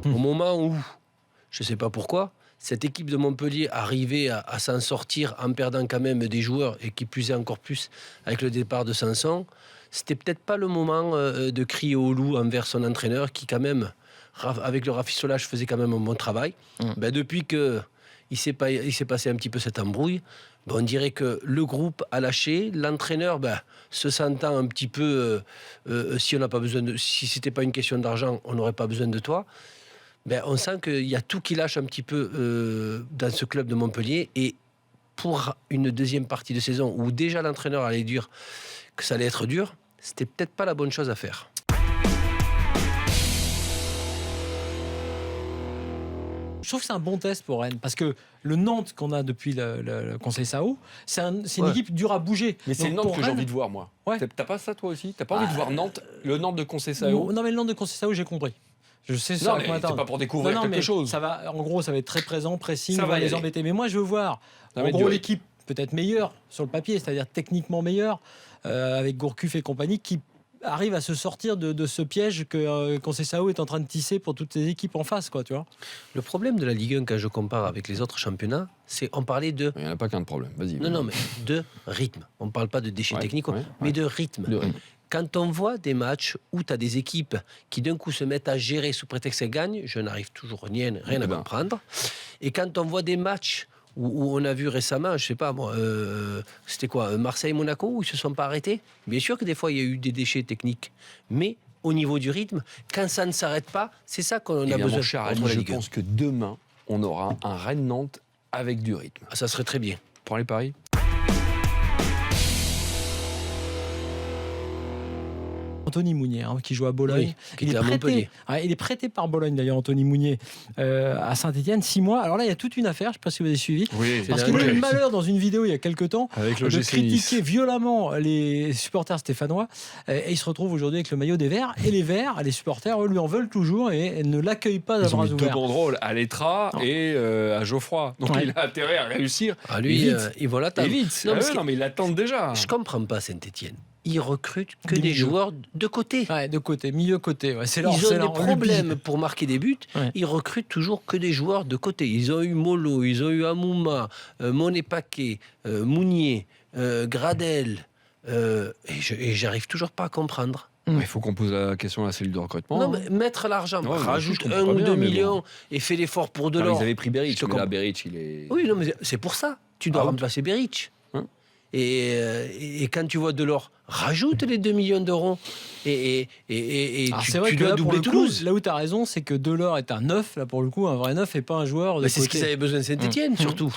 Au moment où, je ne sais pas pourquoi, cette équipe de Montpellier arrivait à s'en sortir en perdant quand même des joueurs et qui puisait encore plus avec le départ de Sanson, c'était peut-être pas le moment de crier au loup envers son entraîneur qui quand même, avec le rafistolage, faisait quand même un bon travail. Depuis qu'il s'est passé un petit peu cette embrouille, on dirait que le groupe a lâché, l'entraîneur se sentant un petit peu, si c'était pas une question d'argent, on n'aurait pas besoin de toi. On sent qu'il y a tout qui lâche un petit peu dans ce club de Montpellier. Et pour une deuxième partie de saison où déjà l'entraîneur allait dire que ça allait être dur, c'était peut-être pas la bonne chose à faire. Je trouve que c'est un bon test pour Rennes, parce que le Nantes qu'on a depuis le Conseil Sao, c'est une équipe dure à bouger. Mais c'est le Nantes que j'ai envie de voir, moi. Ouais. T'as pas ça, toi aussi? T'as pas envie de voir Nantes, le Nantes de Conseil Sao? Non, mais le Nantes de Conseil Sao, j'ai compris. Je sais ça. Non, mais c'est pas pour découvrir quelque chose. Ça va, en gros, ça va être très présent, pressing, ça va va les embêter. Mais moi, je veux voir, en gros, l'équipe peut-être meilleure sur le papier, c'est-à-dire techniquement meilleure, avec Gourcuff et compagnie, qui arrive à se sortir de ce piège que Conseil Sao est en train de tisser pour toutes les équipes en face, quoi, tu vois. Le problème de la Ligue 1, quand je compare avec les autres championnats, c'est on parlait de... Il n'y en a pas qu'un de problème, vas-y. Non, mais de rythme. On ne parle pas de déchets techniques, mais de rythme. Quand on voit des matchs où tu as des équipes qui d'un coup se mettent à gérer sous prétexte qu'elles gagnent, je n'arrive toujours rien à comprendre. Et quand on voit des matchs où on a vu récemment, je sais pas moi, c'était quoi, Marseille-Monaco, où ils se sont pas arrêtés. Bien sûr que des fois il y a eu des déchets techniques, mais au niveau du rythme, quand ça ne s'arrête pas, c'est ça qu'on a besoin. Cher Ali, je pense que demain on aura un Rennes-Nantes avec du rythme. Ça serait très bien. Pour les paris. Anthony Mounier, qui joue à Bologne. Qui était à Montpellier. Il est prêté par Bologne, d'ailleurs, Anthony Mounier, à Saint-Etienne, 6 mois. Alors là, il y a toute une affaire, je ne sais pas si vous avez suivi. Oui, parce qu'il a eu le malheur, dans une vidéo il y a quelques temps, de critiquer violemment les supporters stéphanois. Et il se retrouve aujourd'hui avec le maillot des Verts. Et les Verts, les supporters, eux, lui en veulent toujours et ne l'accueillent pas à bras ouverts. Deux banderoles à Letra et à Geoffroy. Donc il a intérêt à réussir. Lui, il va l'attendre. Non, mais il l'attend déjà. Je ne comprends pas Saint-Etienne. Ils recrutent que des joueurs de côté. Ouais, de côté, milieu-côté. Ouais. Ils ont des problèmes pour marquer des buts. Ouais. Ils recrutent toujours que des joueurs de côté. Ils ont eu Molo, ils ont eu Amouma, Monet Paquet, Mounier, Gradel. Et j'arrive toujours pas à comprendre. Il faut qu'on pose la question à la cellule de recrutement. Non, mais mettre l'argent, rajoute 1 ou 2 millions et fais l'effort pour Delors. Ils avaient pris Beric, mais là, Beric, il est... Oui, non, mais c'est pour ça. Tu dois remplacer Beric. Et quand tu vois Delors, rajoute les 2 millions d'euros et tu dois doubler Toulouse. Là où tu as raison, c'est que Delors est un neuf, là pour le coup, un vrai neuf et pas un joueur de côté. C'est ce qu'ils avaient besoin de Saint-Etienne, surtout.